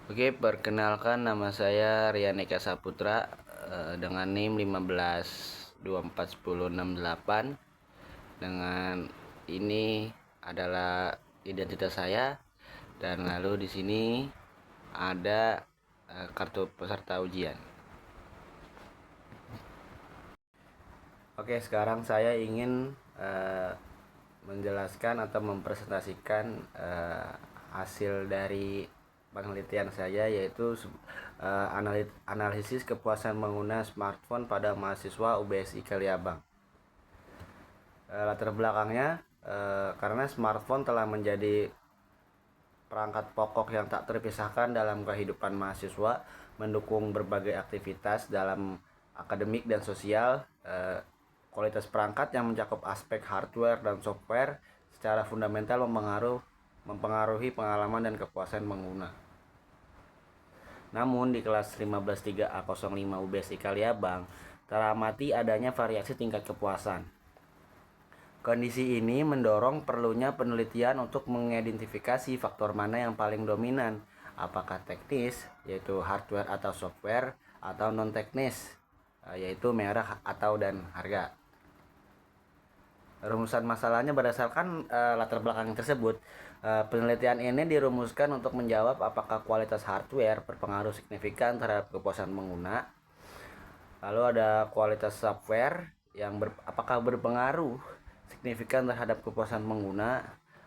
Oke, perkenalkan nama saya Rian Eka Saputra dengan NIM 15241068. Dengan ini adalah identitas saya, dan lalu di sini ada kartu peserta ujian. Oke, sekarang saya ingin menjelaskan atau mempresentasikan hasil dari penelitian saya, yaitu analisis kepuasan pengguna smartphone pada mahasiswa UBSI Kaliabang. Latar belakangnya, karena smartphone telah menjadi perangkat pokok yang tak terpisahkan dalam kehidupan mahasiswa, mendukung berbagai aktivitas dalam akademik dan sosial. Kualitas perangkat yang mencakup aspek hardware dan software secara fundamental mempengaruhi pengalaman dan kepuasan pengguna. Namun di kelas 153A05 UBSI Kaliabang teramati adanya variasi tingkat kepuasan. Kondisi ini mendorong perlunya penelitian untuk mengidentifikasi faktor mana yang paling dominan, apakah teknis, yaitu hardware atau software, atau non-teknis, yaitu merek atau dan harga. Rumusan masalahnya berdasarkan latar belakang tersebut. Penelitian ini dirumuskan untuk menjawab apakah kualitas hardware berpengaruh signifikan terhadap kepuasan pengguna. Lalu ada kualitas software yang apakah berpengaruh signifikan terhadap kepuasan pengguna.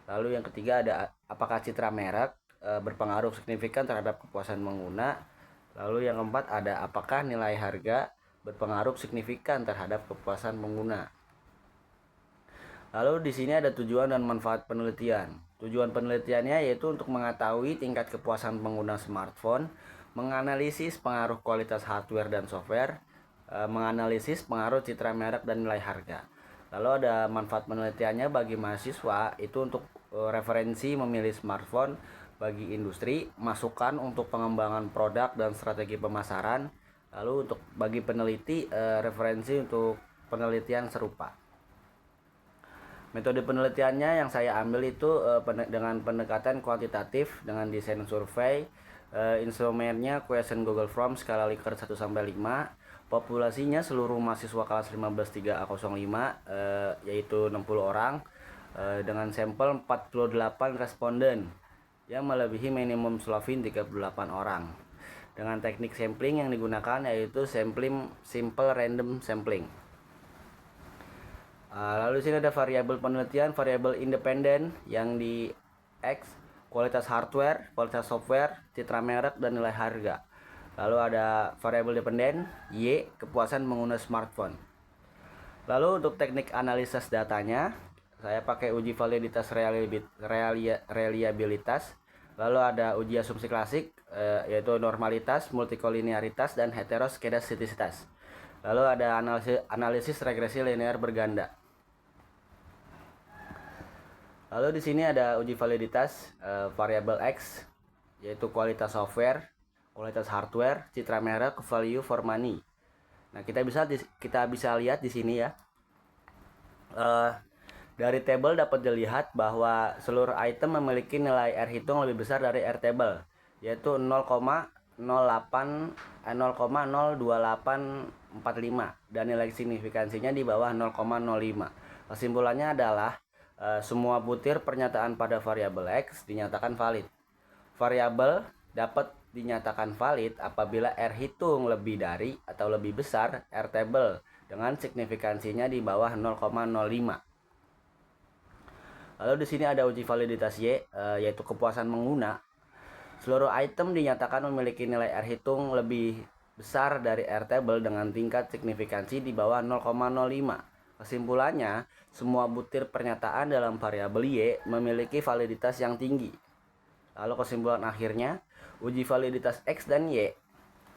Lalu yang ketiga ada apakah citra merek berpengaruh signifikan terhadap kepuasan pengguna. Lalu yang keempat ada apakah nilai harga berpengaruh signifikan terhadap kepuasan pengguna. Lalu di sini ada tujuan dan manfaat penelitian. Tujuan penelitiannya yaitu untuk mengetahui tingkat kepuasan pengguna smartphone, menganalisis pengaruh kualitas hardware dan software, menganalisis pengaruh citra merek dan nilai harga. Lalu ada manfaat penelitiannya bagi mahasiswa, itu untuk referensi memilih smartphone bagi industri, masukan untuk pengembangan produk dan strategi pemasaran. Lalu untuk bagi peneliti, referensi untuk penelitian serupa. Metode penelitiannya yang saya ambil itu dengan pendekatan kuantitatif dengan desain survei. Instrumennya question Google Form skala Likert 1-5. Populasinya seluruh mahasiswa kelas 153A05, yaitu 60 orang, dengan sampel 48 responden yang melebihi minimum Slovin 38 orang. Dengan teknik sampling yang digunakan yaitu simple random sampling. Lalu di sini ada variabel penelitian, variabel independen yang di X, kualitas hardware, kualitas software, citra merek, dan nilai harga. Lalu ada variabel dependen, Y, kepuasan pengguna smartphone. Lalu untuk teknik analisis datanya, saya pakai uji validitas reliabilitas. Lalu ada uji asumsi klasik, yaitu normalitas, multikolinearitas, dan heteroskedastisitas. Lalu ada analisis regresi linear berganda. Lalu di sini ada uji validitas variabel X, yaitu kualitas software, kualitas hardware, citra merek, value for money. Nah, kita bisa lihat di sini ya. Dari tabel dapat dilihat bahwa seluruh item memiliki nilai R hitung lebih besar dari R table, yaitu 0,02845 dan nilai signifikansinya di bawah 0,05. Kesimpulannya adalah semua butir pernyataan pada variabel X dinyatakan valid. Variabel dapat dinyatakan valid apabila R hitung lebih dari atau lebih besar R table dengan signifikansinya di bawah 0,05. Lalu di sini ada uji validitas Y, yaitu kepuasan pengguna. Seluruh item dinyatakan memiliki nilai R hitung lebih besar dari R table dengan tingkat signifikansi di bawah 0,05. Kesimpulannya, semua butir pernyataan dalam variabel Y memiliki validitas yang tinggi. Lalu kesimpulan akhirnya, uji validitas X dan Y.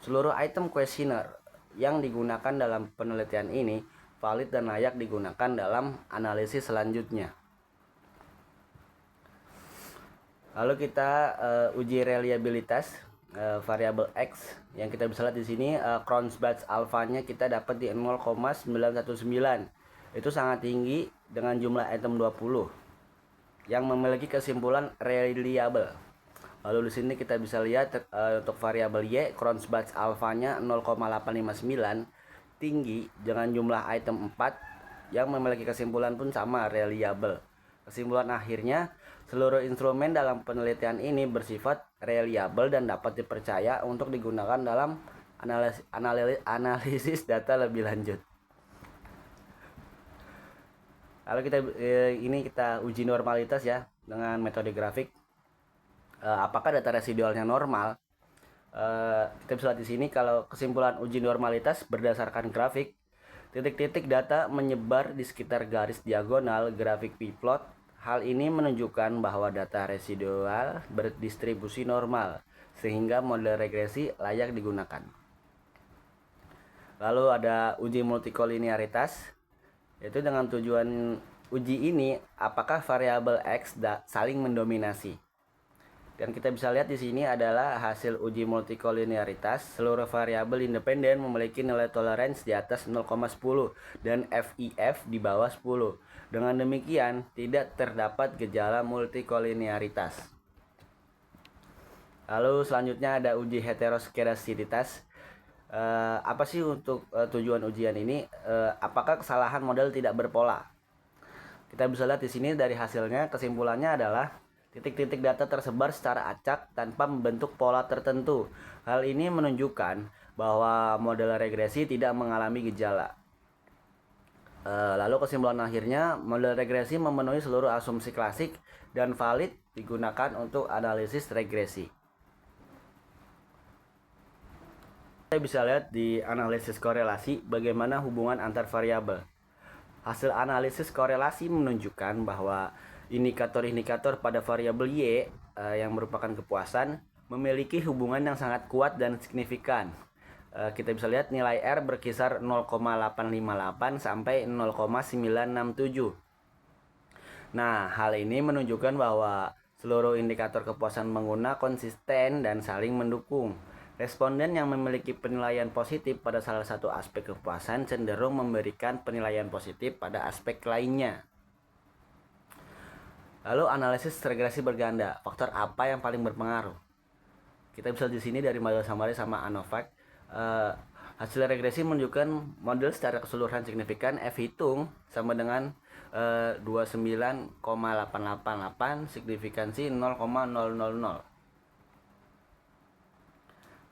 Seluruh item questionnaire yang digunakan dalam penelitian ini valid dan layak digunakan dalam analisis selanjutnya. Lalu kita uji reliabilitas variabel X yang kita bisa lihat di sini, Cronbach's alfanya kita dapat di 0,919. Itu sangat tinggi dengan jumlah item 20 yang memiliki kesimpulan reliable. Lalu di sini kita bisa lihat untuk variabel Y, Cronbach alfanya 0,859, tinggi dengan jumlah item 4 yang memiliki kesimpulan pun sama, reliable. Kesimpulan akhirnya, seluruh instrumen dalam penelitian ini bersifat reliable dan dapat dipercaya untuk digunakan dalam analisis data lebih lanjut. Lalu kita uji normalitas ya dengan metode grafik. Apakah data residualnya normal? Kita bisa lihat di sini kalau kesimpulan uji normalitas berdasarkan grafik, titik-titik data menyebar di sekitar garis diagonal grafik p-plot. Hal ini menunjukkan bahwa data residual berdistribusi normal, sehingga model regresi layak digunakan. Lalu ada uji multikolinearitas, yaitu dengan tujuan uji ini apakah variabel X saling mendominasi. Dan kita bisa lihat di sini adalah hasil uji multikolinearitas. Seluruh variabel independen memiliki nilai toleransi di atas 0,10 dan FIF di bawah 10. Dengan demikian, tidak terdapat gejala multikolinearitas. Lalu selanjutnya ada uji heteroskedasitas. Apa sih untuk tujuan ujian ini? Apakah kesalahan model tidak berpola? Kita bisa lihat di sini dari hasilnya, kesimpulannya adalah titik-titik data tersebar secara acak tanpa membentuk pola tertentu. Hal ini menunjukkan bahwa model regresi tidak mengalami gejala. Lalu kesimpulan akhirnya, model regresi memenuhi seluruh asumsi klasik dan valid digunakan untuk analisis regresi. Kita bisa lihat di analisis korelasi bagaimana hubungan antar variabel. Hasil analisis korelasi menunjukkan bahwa indikator-indikator pada variabel Y yang merupakan kepuasan memiliki hubungan yang sangat kuat dan signifikan. Kita bisa lihat nilai R berkisar 0,858 sampai 0,967. Nah, hal ini menunjukkan bahwa seluruh indikator kepuasan pengguna konsisten dan saling mendukung. Responden yang memiliki penilaian positif pada salah satu aspek kepuasan cenderung memberikan penilaian positif pada aspek lainnya. Lalu analisis regresi berganda, faktor apa yang paling berpengaruh? Kita bisa di sini dari model summary sama ANOVAC. Hasil regresi menunjukkan model secara keseluruhan signifikan F hitung sama dengan 29,888, signifikansi 0,000.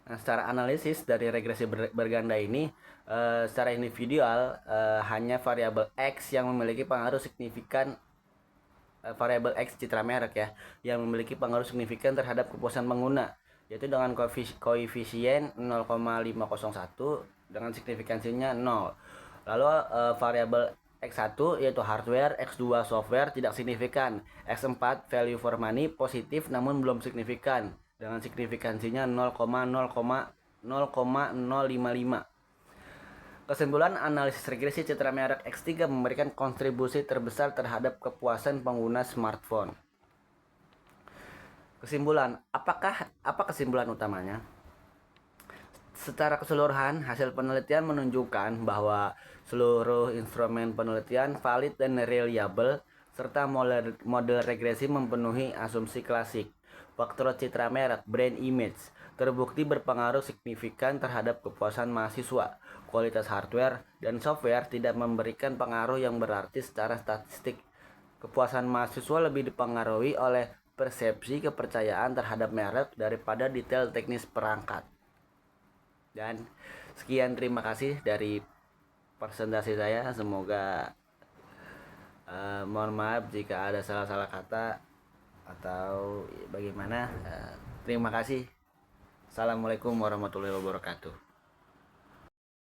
Nah, secara analisis dari regresi berganda ini, secara individual hanya variabel X yang memiliki pengaruh signifikan, variabel X citra merek ya, yang memiliki pengaruh signifikan terhadap kepuasan pengguna, yaitu dengan koefisien 0,501 dengan signifikansinya 0. Lalu variabel X1 yaitu hardware, X2 software tidak signifikan, X4 value for money positif namun belum signifikan dengan signifikansinya 0,055. Kesimpulan analisis regresi citra merek X3 memberikan kontribusi terbesar terhadap kepuasan pengguna smartphone. Kesimpulan, apa kesimpulan utamanya? Secara keseluruhan, hasil penelitian menunjukkan bahwa seluruh instrumen penelitian valid dan reliable, serta model regresi memenuhi asumsi klasik. Faktor citra merek, brand image, terbukti berpengaruh signifikan terhadap kepuasan mahasiswa. Kualitas hardware dan software tidak memberikan pengaruh yang berarti secara statistik. Kepuasan mahasiswa lebih dipengaruhi oleh persepsi kepercayaan terhadap merek daripada detail teknis perangkat. Dan sekian, terima kasih dari presentasi saya. Semoga mohon maaf jika ada salah-salah kata atau bagaimana. Terima kasih. Assalamualaikum warahmatullahi wabarakatuh.